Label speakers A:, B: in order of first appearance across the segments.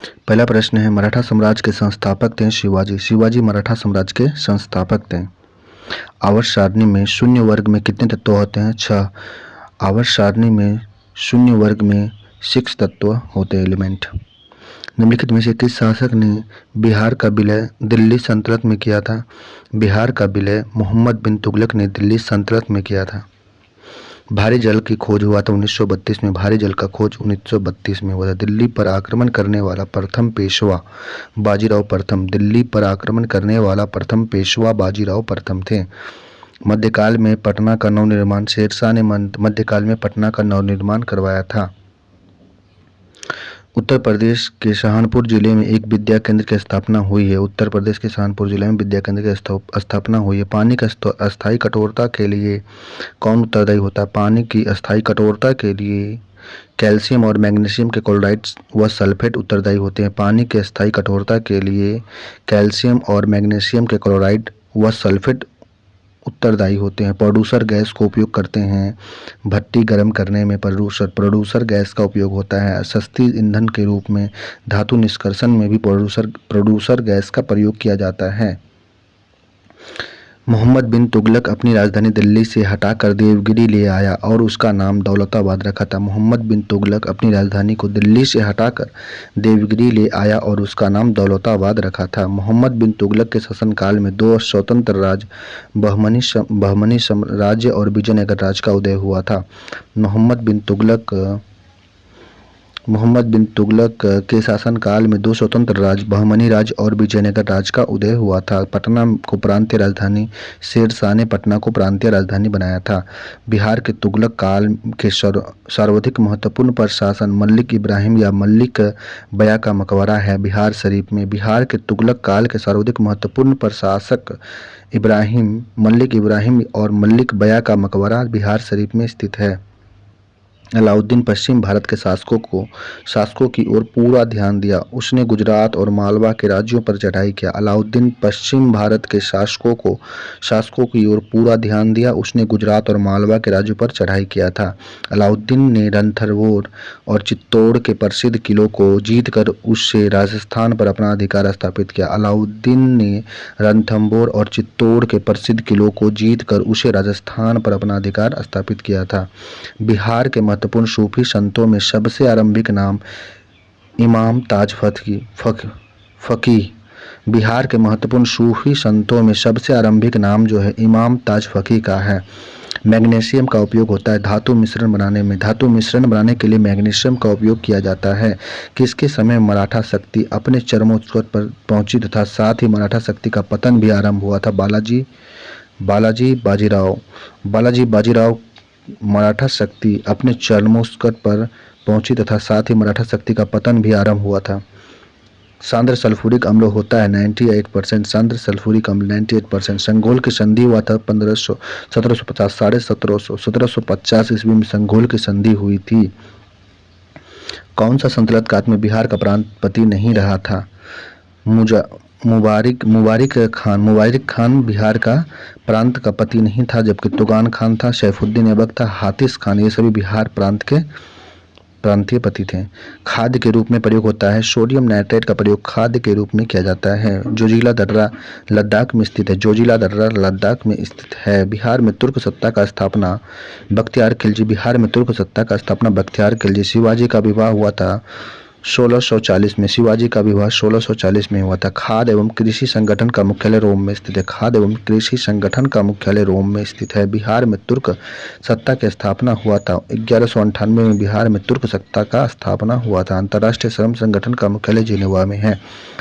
A: पहला प्रश्न है, मराठा साम्राज्य के संस्थापक थे शिवाजी। शिवाजी मराठा साम्राज्य के संस्थापक थे। आवर्त सारणी में शून्य वर्ग में कितने तत्व होते हैं? 6। आवर्त सारणी में शून्य वर्ग में 6 तत्व होते हैं, एलिमेंट। निम्नलिखित में से किस शासक ने बिहार का विलय दिल्ली सल्तनत में किया था? बिहार का विलय मोहम्मद बिन तुगलक ने दिल्ली सल्तनत में किया था। भारी जल की खोज हुआ था 1932 में। भारी जल का खोज 1932 में हुआ था। दिल्ली पर आक्रमण करने वाला प्रथम पेशवा बाजीराव प्रथम। दिल्ली पर आक्रमण करने वाला प्रथम पेशवा बाजीराव प्रथम थे। मध्यकाल में पटना का नवनिर्माण शेरशाह ने मध्यकाल में पटना का नवनिर्माण करवाया था। उत्तर प्रदेश के सहारनपुर जिले में एक विद्या केंद्र की स्थापना हुई है। उत्तर प्रदेश के सहारनपुर जिले में विद्या केंद्र की स्थापना हुई है। पानी का अस्थायी कठोरता के लिए कौन उत्तरदायी होता है? पानी की अस्थायी कठोरता के लिए कैल्शियम और मैग्नीशियम के क्लोराइड्स व सल्फेट उत्तरदायी होते हैं। पानी की अस्थायी कठोरता के लिए कैल्शियम और मैग्नीशियम के क्लोराइड व सल्फेट उत्तरदायी होते हैं। प्रोड्यूसर गैस को उपयोग करते हैं भट्टी गर्म करने में। प्रोड्यूसर गैस का उपयोग होता है सस्ती ईंधन के रूप में। धातु निष्कर्षण में भी प्रोड्यूसर गैस का प्रयोग किया जाता है। मोहम्मद बिन तुगलक अपनी राजधानी दिल्ली से हटाकर देवगिरी ले आया और उसका नाम दौलताबाद रखा था। मोहम्मद बिन तुगलक अपनी राजधानी को दिल्ली से हटाकर देवगिरी ले आया और उसका नाम दौलताबाद रखा था। मोहम्मद बिन तुगलक के शासनकाल में 2 स्वतंत्र राज्य बहमनी साम्राज्य और विजयनगर राज्य का उदय हुआ था। मोहम्मद बिन तुगलक के शासनकाल में 2 स्वतंत्र राज्य बहमनी राज्य और विजयनगर राज्य का उदय हुआ था। पटना को प्रांतीय राजधानी शेरशाह ने पटना को प्रांतीय राजधानी बनाया था। बिहार के तुगलक काल के सर्वाधिक महत्वपूर्ण प्रशासन मल्लिक इब्राहिम या मल्लिक बया का मकबरा है बिहार शरीफ में। बिहार के तुगलक काल के सर्वाधिक महत्वपूर्ण प्रशासक मल्लिक इब्राहिम और मल्लिक बया का मकबरा बिहार शरीफ में स्थित है। अलाउद्दीन पश्चिम भारत के शासकों की ओर पूरा ध्यान दिया। उसने गुजरात और मालवा के राज्यों पर चढ़ाई किया। अलाउद्दीन पश्चिम भारत के शासकों की ओर पूरा ध्यान दिया। उसने गुजरात और मालवा के राज्यों पर चढ़ाई किया था। अलाउद्दीन ने रणथंभौर और चित्तौड़ के प्रसिद्ध किलों को जीतकर उससे राजस्थान पर अपना अधिकार स्थापित किया। अलाउद्दीन ने रणथंभौर और चित्तौड़ के प्रसिद्ध किलों को जीतकर उसे राजस्थान पर अपना अधिकार स्थापित किया था। बिहार के महत्वपूर्ण सूफी संतों में सबसे आरंभिक नाम इमाम ताज फकीह। बिहार के महत्वपूर्ण सूफी संतों में सबसे आरंभिक नाम जो है इमाम ताज फकीह का है। मैग्नीशियम का उपयोग होता है धातु मिश्रण बनाने में। धातु मिश्रण बनाने के लिए मैग्नीशियम का उपयोग किया जाता है। किसके समय मराठा शक्ति अपने चरमोत्कर्ष पर पहुंची तथा साथ ही मराठा शक्ति का पतन भी आरंभ हुआ था? बालाजी बाजीराव मराठा शक्ति अपने चरमोत्कर्ष पर पहुंची तथा साथ ही मराठा शक्ति का पतन भी आरंभ हुआ था। सांद्र सल्फ्यूरिक अम्ल होता है 98%। सांद्र सल्फ्यूरिक अम्ल 98%। संघोल की संधि हुआ था 1750 1750 ईस्वी में संघोल की संधि हुई थी। कौन सा संतलत काल में बिहार का प्रांतपति नहीं रहा था? मुबारिक खान बिहार का प्रांत का पति नहीं था, जबकि तुगान खान था, सैफुद्दीन ऐबक था, हातिस खान, ये सभी बिहार प्रांत के प्रांतीय पति थे। खाद्य के रूप में प्रयोग होता है सोडियम नाइट्रेट का प्रयोग खाद्य के रूप में किया जाता है। जोजिला दर्रा लद्दाख में स्थित है। जोजिला दर्रा लद्दाख में स्थित है। बिहार में तुर्क सत्ता का स्थापना बख्तियार खिलजी। बिहार में तुर्क सत्ता का स्थापना बख्तियार खिलजी। शिवाजी का विवाह हुआ था 1640 में। शिवाजी का विवाह 1640 में हुआ था। खाद्य एवं कृषि संगठन का मुख्यालय रोम में स्थित है। खाद्य एवं कृषि संगठन का मुख्यालय रोम में स्थित है। बिहार में तुर्क सत्ता की स्थापना हुआ था 1198 में। बिहार में तुर्क सत्ता का स्थापना हुआ था। अंतर्राष्ट्रीय श्रम संगठन का मुख्यालय जेनेवा में है।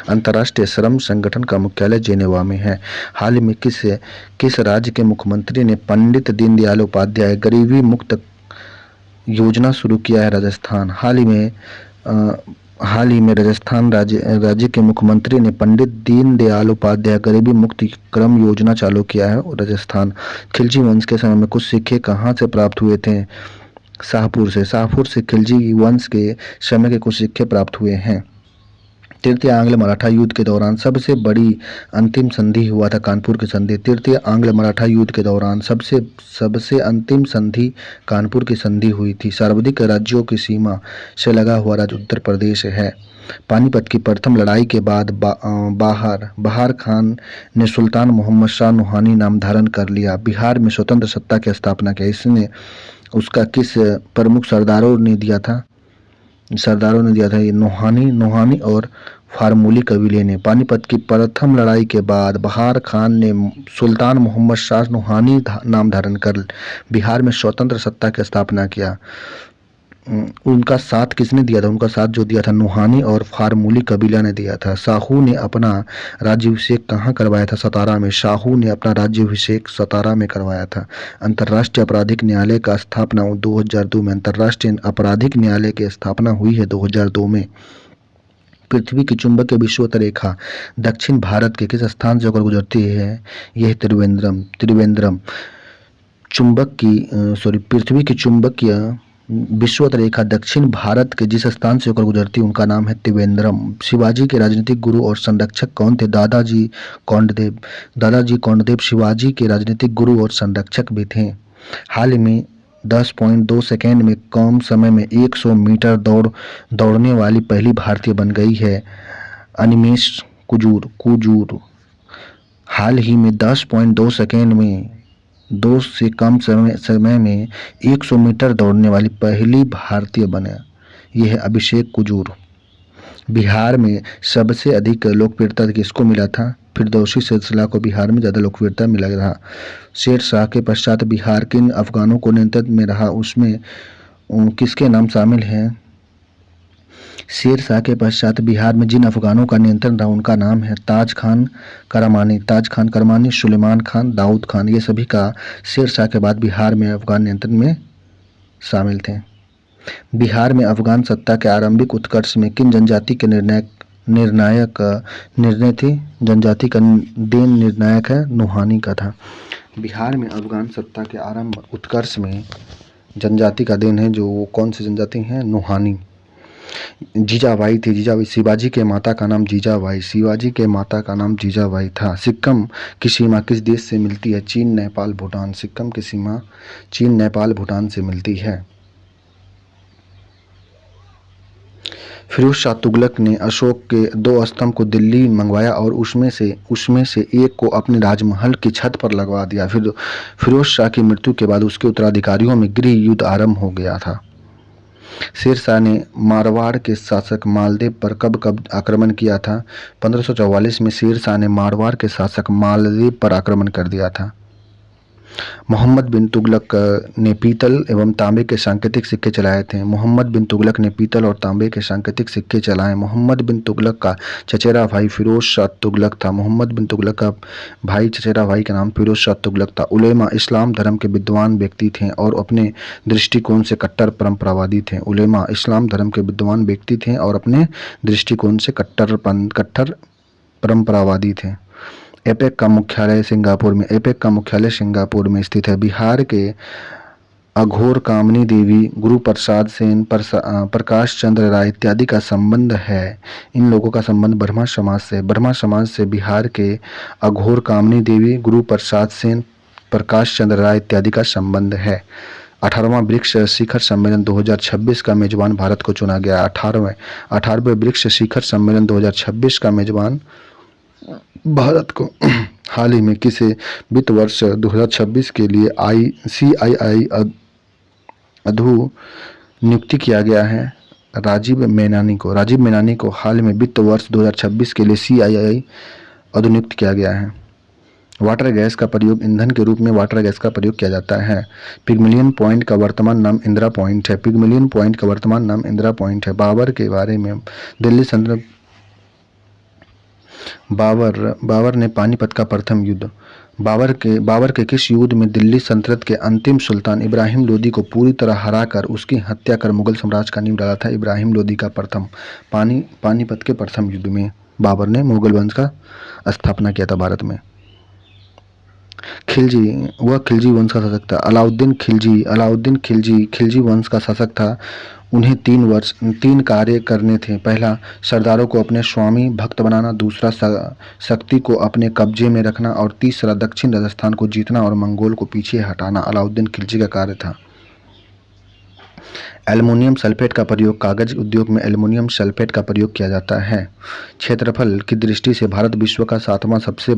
A: अंतर्राष्ट्रीय श्रम संगठन का मुख्यालय जेनेवा में है। हाल ही में किस राज्य के मुख्यमंत्री ने पंडित दीनदयाल उपाध्याय गरीबी मुक्त योजना शुरू किया है? राजस्थान। हाल ही में राजस्थान राज्य के मुख्यमंत्री ने पंडित दीनदयाल उपाध्याय गरीबी मुक्ति क्रम योजना चालू किया है राजस्थान। खिलजी वंश के समय में कुछ सिक्के कहाँ से प्राप्त हुए थे? शाहपुर से खिलजी वंश के समय के कुछ सिक्के प्राप्त हुए हैं। तृतीय आंग्ल मराठा युद्ध के दौरान सबसे बड़ी अंतिम संधि हुआ था कानपुर की संधि। तृतीय आंग्ल मराठा युद्ध के दौरान सबसे सबसे अंतिम संधि कानपुर की संधि हुई थी। सर्वाधिक राज्यों की सीमा से लगा हुआ राज्य उत्तर प्रदेश है। पानीपत की प्रथम लड़ाई के बाद बहार खान ने सुल्तान मोहम्मद शाह नूहानी नाम धारण कर लिया। बिहार में स्वतंत्र सत्ता की स्थापना की। इसने उसका किस प्रमुख सरदारों ने दिया था ये नूहानी और फार्मूली कबीले ने। पानीपत की प्रथम लड़ाई के बाद बहार खान ने सुल्तान मोहम्मद शाह नूहानी नाम धारण कर बिहार में स्वतंत्र सत्ता की स्थापना किया। उनका साथ किसने दिया था? उनका साथ जो दिया था नूहानी और फार्मूली कबीला ने दिया था। शाहू ने अपना राज्याभिषेक कहाँ करवाया था? सतारा में। शाहू ने अपना राज्याभिषेक सतारा में करवाया था। अंतर्राष्ट्रीय आपराधिक न्यायालय का स्थापना 2002 में। अंतर्राष्ट्रीय आपराधिक न्यायालय की स्थापना हुई है 2002 में। पृथ्वी की चुंबकीय विषुवत रेखा दक्षिण भारत के किस स्थान से होकर गुजरती है? यह त्रिवेंद्रम। पृथ्वी की चुंबकीय विषुवत रेखा दक्षिण भारत के जिस स्थान से होकर गुजरती है उनका नाम है त्रिवेंद्रम। शिवाजी के राजनीतिक गुरु और संरक्षक कौन थे? दादाजी कोंडदेव शिवाजी के राजनीतिक गुरु और संरक्षक भी थे। हाल ही में 10.2 सेकेंड में कम समय में 100 मीटर दौड़ने वाली पहली भारतीय बन गई है अनिमेश कुजूर। हाल ही में 10.2 सेकेंड में 2 से कम समय में 100 मीटर दौड़ने वाली पहली भारतीय बने, यह है अभिषेक कुजूर। बिहार में सबसे अधिक लोकप्रियता किसको मिला था? फिरदौसी सिलसिला को बिहार में ज़्यादा लोकप्रियता मिला था। शेर शाह के पश्चात बिहार किन अफगानों को नियंत्रण में रहा? उसमें किसके नाम शामिल हैं? शेर शाह के पश्चात बिहार में जिन अफगानों का नियंत्रण रहा उनका नाम है ताज खान करमानी, सुलेमान खान, दाऊद खान। ये सभी का शेर शाह के बाद बिहार में अफगान नियंत्रण में शामिल थे। बिहार में अफगान सत्ता के आरंभिक उत्कर्ष में किन जनजाति के निर्णय थे? जनजाति का देन निर्णायक है नूहानी का था। बिहार में अफगान सत्ता के आरंभ उत्कर्ष में जनजाति का देन है, जो कौन सी जनजाति है? नूहानी। जीजाबाई थी। शिवाजी के माता का नाम जीजाबाई था। सिक्किम की सीमा किस देश से मिलती है? चीन, नेपाल, भूटान। सिक्किम की सीमा चीन, नेपाल, भूटान से मिलती है। फिरोज शाह तुगलक ने अशोक के 2 स्तंभ को दिल्ली मंगवाया और उसमें से एक को अपने राजमहल की छत पर लगवा दिया। फिर फिरोज शाह की मृत्यु के बाद उसके उत्तराधिकारियों में गृह युद्ध आरंभ हो गया था। शेर शाह ने मारवाड़ के शासक मालदेव पर कब आक्रमण किया था? 1544 में शेर शाह ने मारवाड़ के शासक मालदेव पर आक्रमण कर दिया था। मोहम्मद बिन तुगलक ने पीतल एवं तांबे के सांकेतिक सिक्के चलाए थे। मोहम्मद बिन तुगलक ने पीतल और तांबे के सांकेतिक सिक्के चलाए। मोहम्मद बिन तुगलक का चचेरा भाई फिरोज शाह तुगलक था। मोहम्मद बिन तुगलक का चचेरा भाई का नाम फिरोज शाह तुगलक था। उलेमा इस्लाम धर्म के विद्वान व्यक्ति थे और अपने दृष्टिकोण से कट्टर परंपरावादी थे। उलेमा इस्लाम धर्म के विद्वान व्यक्ति थे और अपने दृष्टिकोण से कट्टर परंपरावादी थे। एपेक का मुख्यालय सिंगापुर में स्थित है। बिहार के अघोर कामनी देवी, गुरु प्रसाद सेन, प्रकाश चंद्र राय इत्यादि का संबंध है। इन लोगों का संबंध ब्रह्मा समाज से बिहार के अघोर कामनी देवी, गुरु प्रसाद सेन, प्रकाश चंद्र राय इत्यादि का संबंध है। 18वां ब्रिक्स शिखर सम्मेलन 2026 का मेजबान भारत को चुना गया। 18वें ब्रिक्स शिखर सम्मेलन 2026 का मेजबान भारत को हाल ही में किसे वित्त वर्ष 2026 के लिए CII अधु नियुक्ति किया गया है? राजीव मेनानी को हाल में वित्त वर्ष 2026 के लिए CII अधु नियुक्त किया गया है। वाटर गैस का प्रयोग ईंधन के रूप में किया जाता है। पिगमिलियन पॉइंट का वर्तमान नाम इंदिरा पॉइंट है। बाबर के बारे में दिल्ली सल्तनत बाबर ने पानीपत का प्रथम युद्ध बाबर के किस युद्ध में दिल्ली सल्तनत के अंतिम सुल्तान इब्राहिम लोदी को पूरी तरह हराकर उसकी हत्या कर मुगल साम्राज्य का नींव डाला था? इब्राहिम लोदी का पानीपत के प्रथम युद्ध में बाबर ने मुगल वंश का स्थापना किया था भारत में। खिलजी, वह खिलजी वंश का शासक था। अलाउद्दीन खिलजी खिलजी वंश का शासक था। उन्हें 3 कार्य करने थे। पहला, सरदारों को अपने स्वामी भक्त बनाना, दूसरा शक्ति को अपने कब्जे में रखना और तीसरा दक्षिण राजस्थान को जीतना और मंगोल को पीछे हटाना अलाउद्दीन खिलजी का कार्य था। एल्युमिनियम सल्फेट का प्रयोग, कागज उद्योग में एल्युमिनियम सल्फेट का प्रयोग किया जाता है। क्षेत्रफल की दृष्टि से भारत विश्व का 7वां सबसे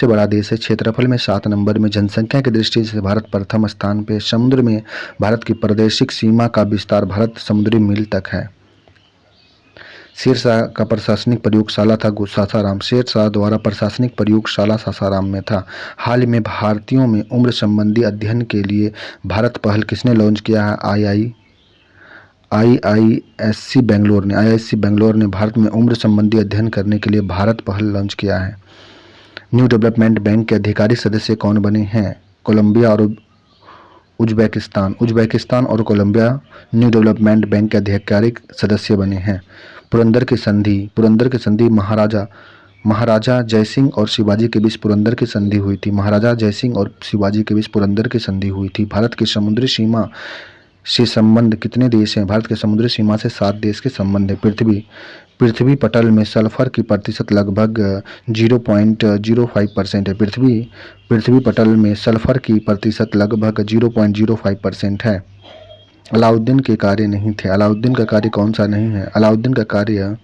A: बड़ा देश है। क्षेत्रफल में 7 नंबर में। जनसंख्या की दृष्टि से भारत प्रथम स्थान पे। समुद्र में भारत की प्रादेशिक सीमा का विस्तार भारत समुद्री मील तक है। शेरशाह का प्रशासनिक प्रयोगशाला था सासाराम। शेरशाह द्वारा प्रशासनिक प्रयोगशाला सासाराम में था। हाल ही में भारतीयों में उम्र संबंधी अध्ययन के लिए भारत पहल किसने लॉन्च किया है? आईआईएससी बेंगलोर ने भारत में उम्र संबंधी अध्ययन करने के लिए भारत पहल लॉन्च किया है। न्यू डेवलपमेंट बैंक के अधिकारी सदस्य कौन बने हैं? कोलंबिया और उज्बेकिस्तान और कोलंबिया न्यू डेवलपमेंट बैंक के आधिकारिक सदस्य बने हैं। पुरंदर की संधि महाराजा जयसिंह और शिवाजी के बीच पुरंदर की संधि हुई थी। महाराजा जयसिंह और शिवाजी के बीच पुरंदर की संधि हुई थी। भारत की समुद्री सीमा से संबंध कितने देश हैं? भारत के समुद्री सीमा से 7 देश के संबंध है। पृथ्वी पटल में सल्फर की प्रतिशत लगभग 0.05% है। पृथ्वी पटल में सल्फर की प्रतिशत लगभग 0.05% है। अलाउद्दीन के कार्य नहीं थे। अलाउद्दीन का कार्य कौन सा नहीं है? अलाउद्दीन का कार्य,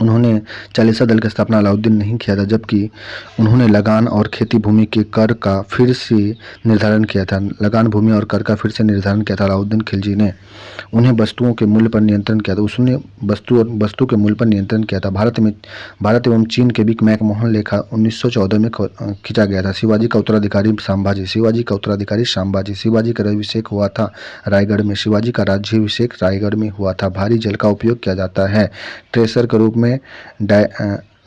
A: उन्होंने चालीसा दल की स्थापना अलाउद्दीन नहीं किया था, जबकि उन्होंने लगान और खेती भूमि के कर का फिर से निर्धारण किया था। लगान भूमि और कर का फिर से निर्धारण किया था अलाउद्दीन खिलजी ने। उन्हें वस्तुओं के मूल्य पर नियंत्रण किया था। उसने वस्तु के मूल्य पर नियंत्रण किया था। भारत एवं चीन के बीच मैकमोहन लेखा 1914 में खींचा गया था। शिवाजी का उत्तराधिकारी संभाजी। शिवाजी का राज्याभिषेक हुआ था रायगढ़ में। शिवाजी का राज्याभिषेक रायगढ़ में हुआ था। भारी जल का उपयोग किया जाता है ट्रेसर के रूप में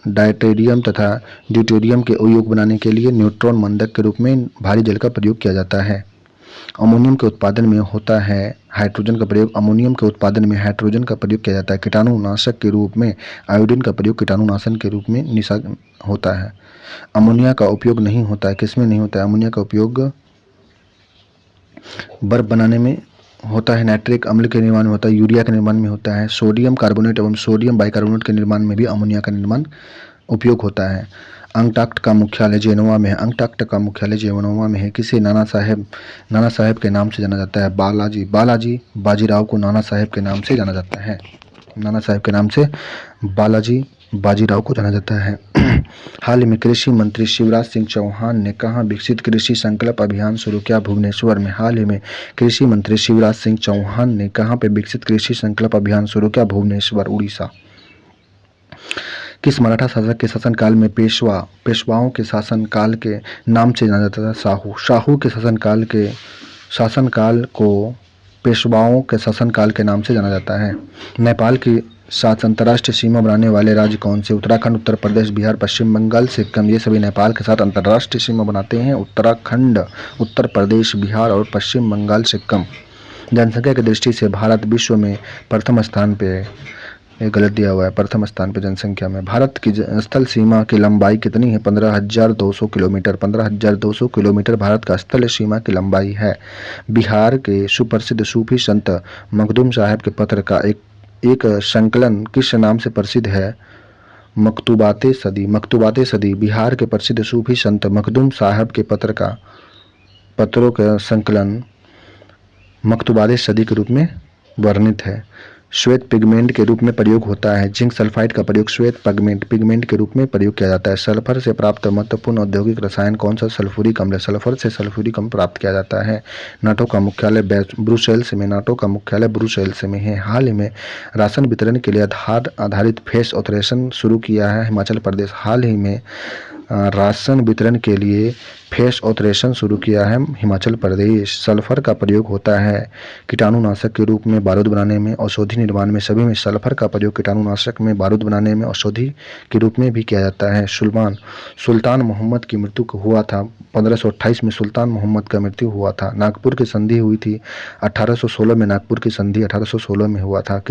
A: डायटेरियम तथा ड्यूटेरियम के उपयोग बनाने के लिए न्यूट्रॉन मंदक के रूप में भारी जल का प्रयोग किया जाता है। अमोनियम के उत्पादन में होता है हाइड्रोजन का प्रयोग। अमोनियम के उत्पादन में हाइड्रोजन का प्रयोग किया जाता है। कीटाणुनाशक के रूप में आयोडीन का प्रयोग कीटाणुनाशन के रूप में होता है। अमोनिया का उपयोग नहीं होता है। किसमें नहीं होता है? अमोनिया का उपयोग बर्फ बनाने में होता है। नाइट्रिक अम्ल के निर्माण में होता है। यूरिया के निर्माण में होता है। सोडियम कार्बोनेट एवं सोडियम बाइकार्बोनेट के निर्माण में भी अमोनिया का निर्माण उपयोग होता है। अंटार्कटिका का मुख्यालय जेनोवा में है। किसे नाना साहेब के नाम से जाना जाता है? बाजीराव को नाना साहेब के नाम से जाना जाता है। बालाजी बाजीराव को जाना जाता है। हाल ही में कृषि मंत्री शिवराज सिंह चौहान ने कहाँ विकसित कृषि संकल्प अभियान शुरू किया? भुवनेश्वर में। हाल ही में कृषि मंत्री शिवराज सिंह चौहान ने कहाँ पे विकसित कृषि संकल्प अभियान शुरू किया? भुवनेश्वर, उड़ीसा। किस मराठा शासक के शासनकाल में पेशवाओं के शासनकाल के नाम से जाना जाता था? शाहू के शासनकाल को पेशवाओं के शासनकाल के नाम से जाना जाता है। नेपाल की साथ अंतर्राष्ट्रीय सीमा बनाने वाले राज्य कौन से? उत्तराखंड, उत्तर प्रदेश, बिहार, पश्चिम बंगाल, सिक्किम। ये सभी नेपाल के साथ अंतर्राष्ट्रीय सीमा बनाते हैं। उत्तराखंड, उत्तर प्रदेश, बिहार और पश्चिम बंगाल, सिक्किम। जनसंख्या की दृष्टि से भारत विश्व में प्रथम स्थान पे है। ये गलत दिया हुआ है। प्रथम स्थान पे जनसंख्या में। भारत की स्थल सीमा की लंबाई कितनी है? 15,200 किलोमीटर। 15,200 किलोमीटर भारत का स्थल सीमा की लंबाई है। बिहार के सुप्रसिद्ध सूफी संत मखदूम साहब के पत्र का एक संकलन किस नाम से प्रसिद्ध है? मकतूबाते सदी। बिहार के प्रसिद्ध सूफी संत मखदूम साहब के पत्रों का संकलन मकतूबाते सदी के रूप में वर्णित है। श्वेत पिगमेंट के रूप में प्रयोग होता है। जिंक सल्फाइड का प्रयोग श्वेत पिगमेंट के रूप में प्रयोग किया जाता है। सल्फर से प्राप्त महत्वपूर्ण औद्योगिक रसायन कौन सा? सल्फ्यूरिक अम्ल। सल्फर से सल्फ्यूरिक अम्ल प्राप्त किया जाता है। नाटो का मुख्यालय ब्रुसेल्स में है। हाल ही में राशन वितरण के लिए आधार आधारित फेस ऑपरेशन शुरू किया है हिमाचल प्रदेश। हाल ही में राशन वितरण के लिए फेस ऑपरेशन शुरू किया है हिमाचल प्रदेश। सल्फर का प्रयोग होता है कीटाणुनाशक के रूप में बारूद बनाने में, औषधि निर्माण में, सभी में सल्फर का प्रयोग कीटाणुनाशक में, बारूद बनाने में, औषधि के रूप में भी किया जाता है। सुल्तान मोहम्मद की मृत्यु हुआ था 1528 में। सुल्तान मोहम्मद का मृत्यु हुआ था। नागपुर की संधि हुई थी 1816 में। नागपुर की संधि 1816 में हुआ था।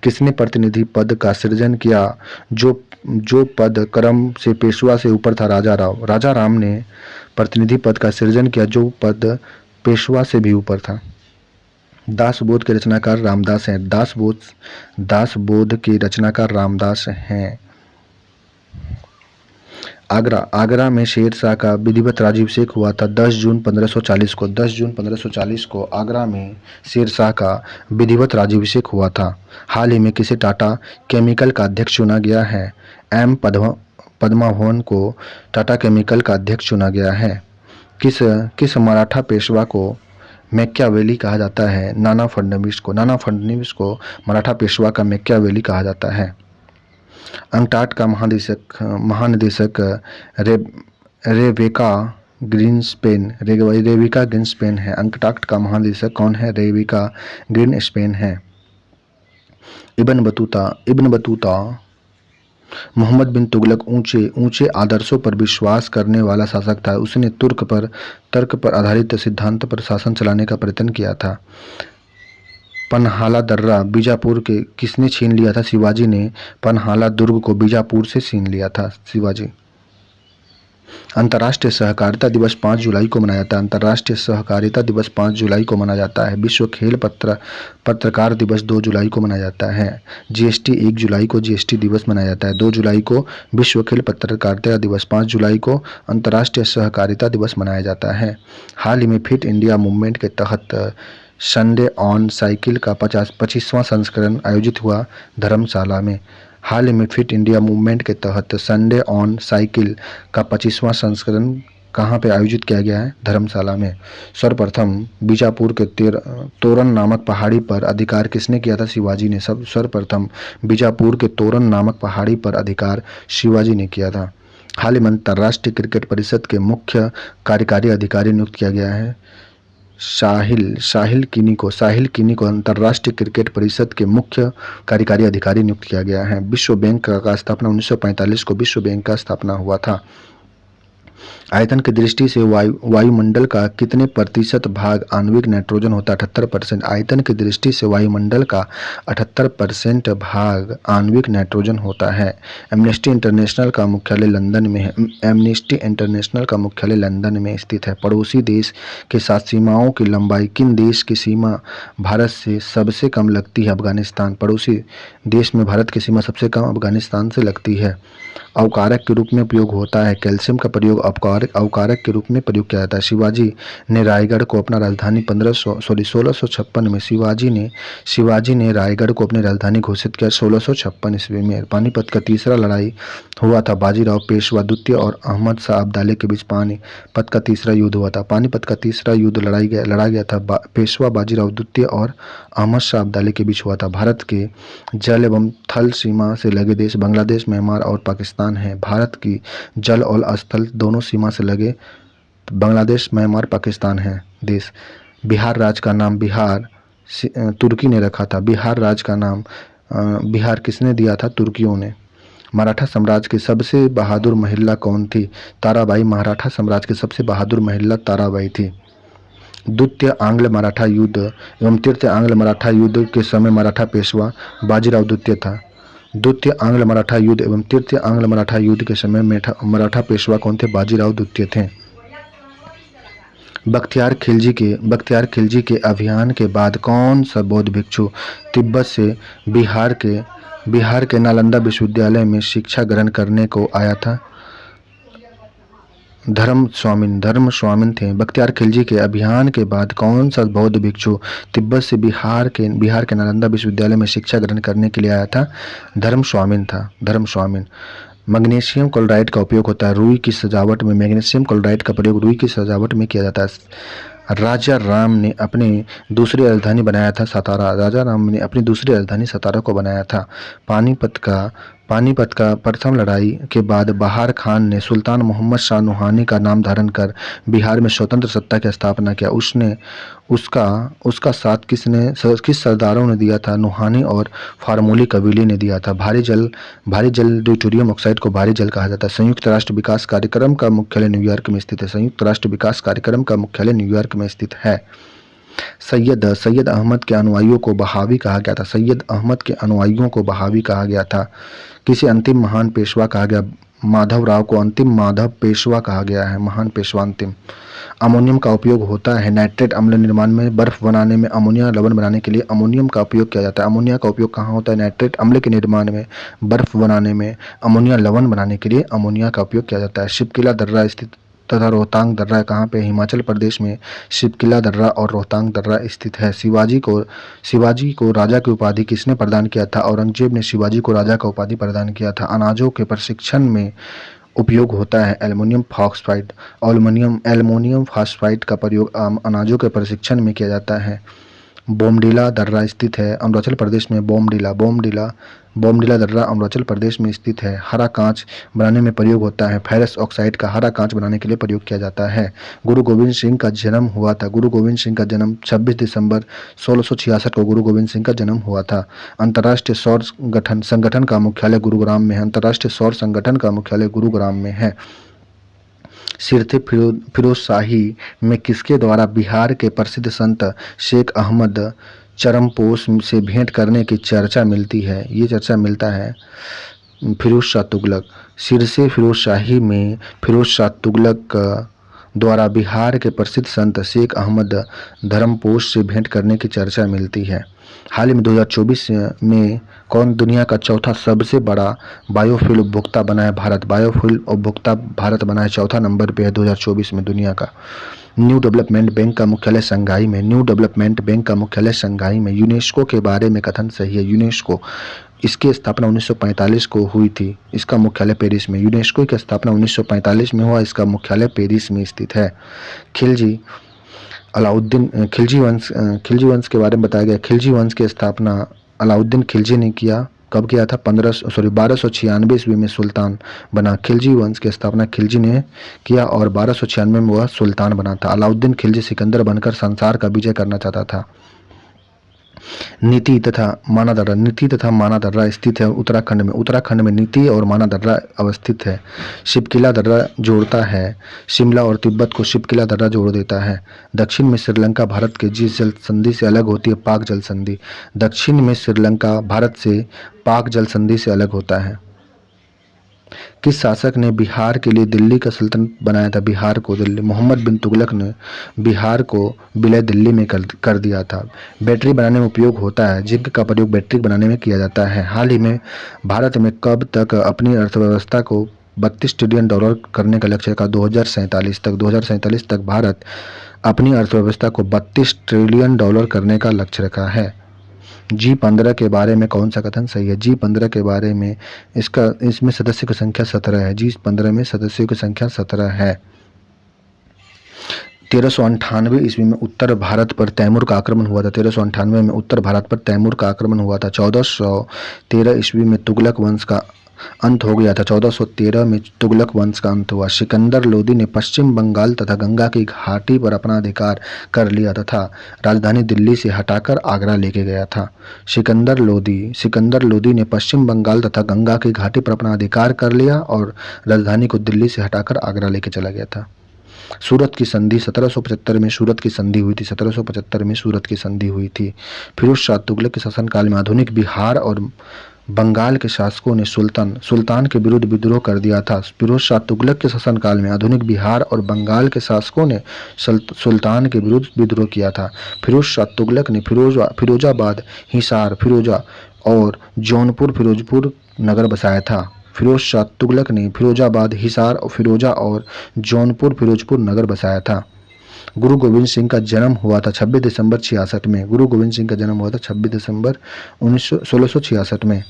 A: किसने प्रतिनिधि पद का सृजन किया? जो जो पद क्रम से पेशवा से ऊपर था राजा राव। राजा राम ने प्रतिनिधि पद का सृजन किया जो पद पेशवा से भी ऊपर था। दासबोध के रचनाकार रामदास हैं। दासबोध के रचनाकार रामदास हैं। आगरा में शेर शाह का विधिवत राज्याभिषेक हुआ था 10 जून 1540 को। 10 जून 1540 को आगरा में शेर शाह का विधिवत राज्याभिषेक हुआ था। हाल ही में किसे टाटा केमिकल का अध्यक्ष चुना गया है? एम पद्माभवन को टाटा केमिकल का अध्यक्ष चुना गया है। किस मराठा पेशवा को मैकियावेली कहा जाता है? नाना फडणवीस को। नाना फडणवीस को मराठा पेशवा का मैकियावेली कहा जाता है। अंटार्कटिका महानिदेशक रेबेका ग्रीनस्पेन है। अंटार्कटिका महानिदेशक कौन है? रेबेका ग्रीनस्पेन है। इब्न बतूता मोहम्मद बिन तुगलक ऊंचे आदर्शों पर विश्वास करने वाला शासक था। उसने तर्क पर आधारित सिद्धांत पर शासन चलाने का प्रयत्न किया था। पन्हाला दर्रा बीजापुर के किसने छीन लिया था? शिवाजी ने पन्हाला दुर्ग को बीजापुर से छीन लिया था। शिवाजी। अंतर्राष्ट्रीय सहकारिता दिवस 5 जुलाई को मनाया जाता है। अंतर्राष्ट्रीय सहकारिता दिवस 5 जुलाई को मनाया जाता है। विश्व खेल पत्रकार दिवस 2 जुलाई को मनाया जाता है। जीएसटी 1 जुलाई को जीएसटी दिवस मनाया जाता है। 2 जुलाई को विश्व खेल पत्रकारिता दिवस, 5 जुलाई को अंतर्राष्ट्रीय सहकारिता दिवस मनाया जाता है। हाल ही में फिट इंडिया मूवमेंट के तहत संडे ऑन साइकिल का 25वां संस्करण आयोजित हुआ धर्मशाला में। हाल ही में फिट इंडिया मूवमेंट के तहत संडे ऑन साइकिल का 25वां संस्करण कहाँ पे आयोजित किया गया है? धर्मशाला में। सर्वप्रथम बीजापुर के तोरण नामक पहाड़ी पर अधिकार किसने किया था? शिवाजी ने। सर्वप्रथम बीजापुर के तोरण नामक पहाड़ी पर अधिकार शिवाजी ने किया था। हाल ही में अंतर्राष्ट्रीय क्रिकेट परिषद के मुख्य कार्यकारी अधिकारी नियुक्त किया गया है साहिल किनी को अंतर्राष्ट्रीय क्रिकेट परिषद के मुख्य कार्यकारी अधिकारी नियुक्त किया गया है। विश्व बैंक का स्थापना 1945 को विश्व बैंक का स्थापना हुआ था। आयतन की दृष्टि से वायुमंडल का कितने प्रतिशत भाग आणविक नाइट्रोजन होता है? 78%। आयतन की दृष्टि से वायुमंडल का 78% भाग आणविक नाइट्रोजन होता है। एमनेस्टी इंटरनेशनल का मुख्यालय लंदन में है। एमनेस्टी इंटरनेशनल का मुख्यालय लंदन में स्थित है। पड़ोसी देश के साथ सीमाओं की लंबाई। किन देश की सीमा भारत से सबसे कम लगती है? अफगानिस्तान। पड़ोसी देश में भारत की सीमा सबसे कम अफगानिस्तान से लगती है। अवकारक के रूप में प्रयोग होता है। कैल्शियम का प्रयोग अवकारक के रूप में प्रयोग किया जाता है। शिवाजी ने रायगढ़ को अपना राजधानी 1656 में शिवाजी ने रायगढ़ को अपनी राजधानी घोषित किया 1656 ईस्वी में। पानीपत का तीसरा लड़ाई हुआ था। बाजीराव पेशवा द्वितीय और अहमद शाह अब्दाली के बीच पानीपत का तीसरा युद्ध हुआ था। पानीपत का तीसरा युद्ध लड़ा गया था। पेशवा बाजीराव द्वितीय और अहमद शाह अब्दाली के बीच हुआ था। भारत के जल एवं थल सीमा से लगे देश बांग्लादेश, म्यांमार और पाकिस्तान हैं। भारत की जल और स्थल दोनों सीमा से लगे बांग्लादेश, म्यांमार, पाकिस्तान हैं देश। बिहार राज्य का नाम तुर्की ने रखा था। बिहार राज्य का नाम बिहार किसने दिया था? तुर्कियों ने। मराठा साम्राज्य की सबसे बहादुर महिला कौन थी? ताराबाई। मराठा साम्राज्य की सबसे बहादुर महिला ताराबाई थी। द्वितीय आंग्ल मराठा युद्ध एवं तृतीय आंग्ल मराठा युद्ध के समय मराठा पेशवा बाजीराव द्वितीय था। द्वितीय आंग्ल मराठा युद्ध एवं तृतीय आंग्ल मराठा युद्ध के समय मराठा पेशवा कौन थे? बाजीराव द्वितीय थे। बख्तियार खिलजी के अभियान के बाद कौन सा बौद्ध भिक्षु तिब्बत से बिहार के नालंदा विश्वविद्यालय में शिक्षा ग्रहण करने को आया था? धर्म स्वामिन थे। बख्तियार खिलजी के अभियान के बाद कौन सा बौद्ध भिक्षु तिब्बत से बिहार के नालंदा विश्वविद्यालय में शिक्षा ग्रहण करने के लिए आया था? धर्म स्वामिन। मैग्नीशियम क्लोराइड का उपयोग होता है रुई की सजावट में। मैग्नीशियम क्लोराइड का प्रयोग रुई की सजावट में किया जाता है। राजा राम ने अपनी दूसरी राजधानी बनाया था सतारा। राजा राम ने अपनी दूसरी राजधानी सतारा को बनाया था। पानीपत का प्रथम लड़ाई के बाद बहार खान ने सुल्तान मोहम्मद शाह नूहानी का नाम धारण कर बिहार में स्वतंत्र सत्ता की स्थापना किया। उसका साथ किस सरदारों ने दिया था? नूहानी और फार्मूली कबीले ने दिया था। भारी जल ड्यूटेरियम ऑक्साइड को भारी जल कहा जाता है। संयुक्त राष्ट्र विकास कार्यक्रम का मुख्यालय न्यूयॉर्क में स्थित है। संयुक्त राष्ट्र विकास कार्यक्रम का मुख्यालय न्यूयॉर्क में स्थित है। सैयद सैयद अहमद के अनुयायियों को बहावी कहा गया था। सैयद अहमद के अनुयायियों को बहावी कहा गया था। किसे अंतिम महान पेशवा कहा गया? माधवराव को अंतिम माधव पेशवा कहा गया है, महान पेशवा अंतिम। अमोनियम का उपयोग होता है नाइट्रेट अम्ल निर्माण में, बर्फ बनाने में, अमोनिया लवण बनाने के लिए अमोनियम का उपयोग किया जाता है। अमोनिया का उपयोग कहाँ होता है? नाइट्रेट अम्ल के निर्माण में, बर्फ बनाने में, अमोनिया लवण बनाने के लिए अमोनिया का उपयोग किया जाता है। शिवकिला दर्रा स्थित तथा रोहतांग दर्रा कहाँ पे? हिमाचल प्रदेश में शिवकिला दर्रा और रोहतांग दर्रा स्थित है। शिवाजी को राजा की उपाधि किसने प्रदान किया था? औरंगजेब ने शिवाजी को राजा का उपाधि प्रदान किया था। अनाजों के प्रशिक्षण में उपयोग होता है एल्युमिनियम फॉस्फाइड। एल्युमिनियम फॉस्फाइड का प्रयोग अनाजों के प्रशिक्षण में किया जाता है। बोमडीला दर्रा स्थित है अरुणाचल प्रदेश में। बोमडीला दर्रा अरुणाचल प्रदेश में स्थित है। हरा कांच बनाने में प्रयोग होता है। फेरस ऑक्साइड का हरा कांच बनाने के लिए प्रयोग किया जाता है। गुरु गोविंद सिंह का जन्म हुआ था। गुरु गोविंद सिंह का जन्म 26 दिसंबर 1666 को गुरु गोविंद सिंह का जन्म हुआ था। अंतर्राष्ट्रीय सौर संगठन का मुख्यालय गुरुग्राम में है। अंतर्राष्ट्रीय सौर संगठन का मुख्यालय गुरुग्राम में है। सिरथे फिरोजशाही में किसके द्वारा बिहार के प्रसिद्ध संत शेख अहमद चरमपोश से भेंट करने की चर्चा मिलती है? ये चर्चा मिलता है फिरोज शाह तुगलक। सिरसे फिरोजशाही में फिरोज शाह तुगलक द्वारा बिहार के प्रसिद्ध संत शेख अहमद धर्मपोश से भेंट करने की चर्चा मिलती है। हाल ही में 2024 में कौन दुनिया का चौथा सबसे बड़ा बायोफ्यूल उपभोक्ता बना है? भारत। बायोफ्यूल उपभोक्ता भारत बना है, चौथा नंबर पे है 2024 में दुनिया का। न्यू डेवलपमेंट बैंक का मुख्यालय शंघाई में। न्यू डेवलपमेंट बैंक का मुख्यालय शंघाई में। यूनेस्को के बारे में कथन सही है। यूनेस्को इसकी स्थापना 1945 को हुई थी। इसका मुख्यालय पेरिस में। यूनेस्को की स्थापना 1945 में हुआ। इसका मुख्यालय पेरिस में स्थित है। खिलजी खिलजी वंश के बारे में बताया गया। खिलजी वंश की स्थापना अलाउद्दीन खिलजी ने किया। कब किया था? 1296 ईस्वी में सुल्तान बना। खिलजी वंश की स्थापना खिलजी ने किया और 1296 में वह सुल्तान बना था। अलाउद्दीन खिलजी सिकंदर बनकर संसार का विजय करना चाहता था। नीति तथा माना दर्रा स्थित है उत्तराखंड में। उत्तराखंड में नीति और माना दर्रा अवस्थित है। शिवकिला दर्रा जोड़ता है शिमला और तिब्बत को। शिवकिला दर्रा जोड़ देता है। दक्षिण में श्रीलंका भारत के जिस जल संधि से अलग होती है? पाक जल संधि। दक्षिण में श्रीलंका भारत से पाक जल संधि से अलग होता है। किस शासक ने बिहार के लिए दिल्ली का सल्तनत बनाया था? बिहार को दिल्ली। मोहम्मद बिन तुगलक ने बिहार को विलय दिल्ली में कर दिया था। बैटरी बनाने में उपयोग होता है। जिंक का प्रयोग बैटरी बनाने में किया जाता है। हाल ही में भारत में कब तक अपनी अर्थव्यवस्था को $32 ट्रिलियन करने का लक्ष्य रखा? 2047 तक भारत अपनी अर्थव्यवस्था को $32 ट्रिलियन करने का लक्ष्य रखा है। G15 के बारे में कौन सा कथन सही है? G15 के बारे में इसमें सदस्य की संख्या 17 है। G15 में सदस्यों की संख्या 17 है। 1398 ईस्वी में उत्तर भारत पर तैमूर का आक्रमण हुआ था। 1398 में उत्तर भारत पर तैमूर का आक्रमण हुआ था। 1413 ईस्वी में तुगलक वंश का अंत हो गया था। 1413 में तुगलक वंश का अंत हुआ। सिकंदर लोदी ने पश्चिम बंगाल तथा गंगा की घाटी पर अपना अधिकार कर लिया तथा राजधानी दिल्ली से हटाकर आगरा लेके गया था। सिकंदर लोदी ने पश्चिम बंगाल तथा गंगा की घाटी पर अपना अधिकार कर लिया और राजधानी को दिल्ली से हटाकर आगरा लेके चला गया था। सूरत की संधि 1775 में सूरत की संधि हुई थी। 1775 में सूरत की संधि हुई थी। फिरोज शाह तुगलक के शासनकाल में आधुनिक बिहार और बंगाल के शासकों ने सुल्तान के विरुद्ध विद्रोह कर दिया था। फिरोज शाह तुगलक के शासनकाल में आधुनिक बिहार और बंगाल के शासकों ने सुल्तान के विरुद्ध विद्रोह किया था। फिरोज शाह तुगलक ने फिरोजाबाद, हिसार, फिरोजा और जौनपुर फिरोजपुर नगर बसाया था। फिरोज शाह तुगलक ने फिरोजाबाद, हिसार, फिरोजा और जौनपुर फिरोजपुर नगर बसाया था। गुरु गोविंद सिंह का जन्म हुआ था 26 दिसंबर 66 में। गुरु गोविंद सिंह का जन्म हुआ था 26 दिसंबर 1666 में।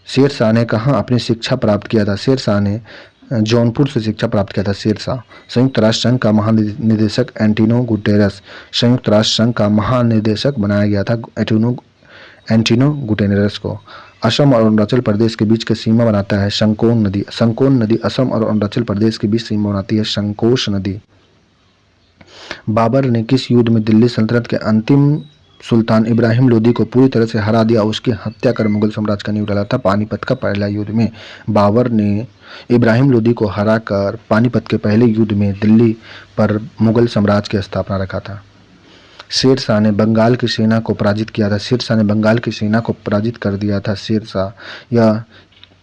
A: शेर शाह ने कहाँ अपनी शिक्षा प्राप्त किया था? शेर शाह ने जौनपुर से शिक्षा प्राप्त किया था। शेर शाह संयुक्त राष्ट्र संघ का महानिदेशक एंटोनियो गुटेरेस संयुक्त राष्ट्र संघ का महानिदेशक बनाया गया था एंटोनियो गुटेरेस को। असम और अरुणाचल प्रदेश के बीच की सीमा बनाता है संकोन नदी असम और अरुणाचल प्रदेश के बीच सीमा बनाती है संकोश नदी। बाबर ने किस युद्ध में दिल्ली सल्तनत के अंतिम सुल्तान इब्राहिम लोदी को पूरी तरह से हरा दिया, उसकी हत्या कर मुगल साम्राज्य का नींव डाला था? पानीपत का पहला युद्ध में बाबर ने इब्राहिम लोदी को हराकर पानीपत के पहले युद्ध में दिल्ली पर मुगल साम्राज्य की स्थापना रखा था। शेरशाह ने बंगाल की सेना को पराजित किया था। शेरशाह ने बंगाल की सेना को पराजित कर दिया था। शेरशाह यह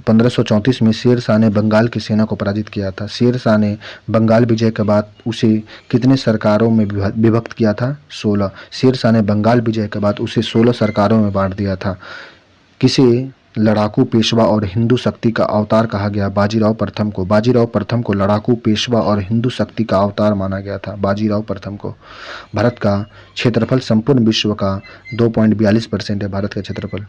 A: 1534 में शेरशाह ने बंगाल की सेना को पराजित किया था। शेरशाह ने बंगाल विजय के बाद उसे कितने सरकारों में विभक्त किया था? 16। शेरशाह ने बंगाल विजय के बाद उसे 16 सरकारों में बांट दिया था। किसे लड़ाकू पेशवा और हिंदू शक्ति का अवतार कहा गया? बाजीराव प्रथम को। बाजीराव प्रथम को लड़ाकू पेशवा और हिंदू शक्ति का अवतार माना गया था, बाजीराव प्रथम को। भारत का क्षेत्रफल संपूर्ण विश्व का 2.42% है भारत का क्षेत्रफल।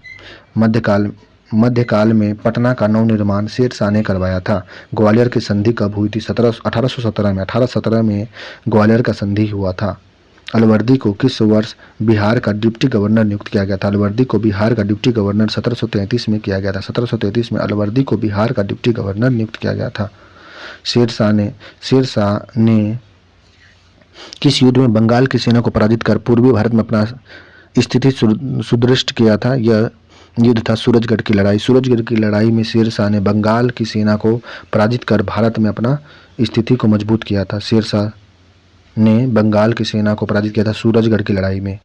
A: मध्यकाल में पटना का नवनिर्माण शेरशाह ने करवाया था। ग्वालियर की संधि कब हुई थी? 1817 में। 1817 में ग्वालियर का संधि हुआ था। अलवर्दी को किस वर्ष बिहार का डिप्टी गवर्नर नियुक्त किया गया था? अलवर्दी को बिहार का डिप्टी गवर्नर 1733 में किया गया था। 1733 में अलवर्दी को बिहार का डिप्टी गवर्नर नियुक्त किया गया था। शेरशाह ने किस युद्ध में बंगाल की सेना को पराजित कर पूर्वी भारत में अपना स्थिति सुदृढ़ किया था? यह युद्ध था सूरजगढ़ की लड़ाई। सूरजगढ़ की लड़ाई में शेरशाह ने बंगाल की सेना को पराजित कर भारत में अपना स्थिति को मजबूत किया था। शेरशाह ने बंगाल की सेना को पराजित किया था सूरजगढ़ की लड़ाई में।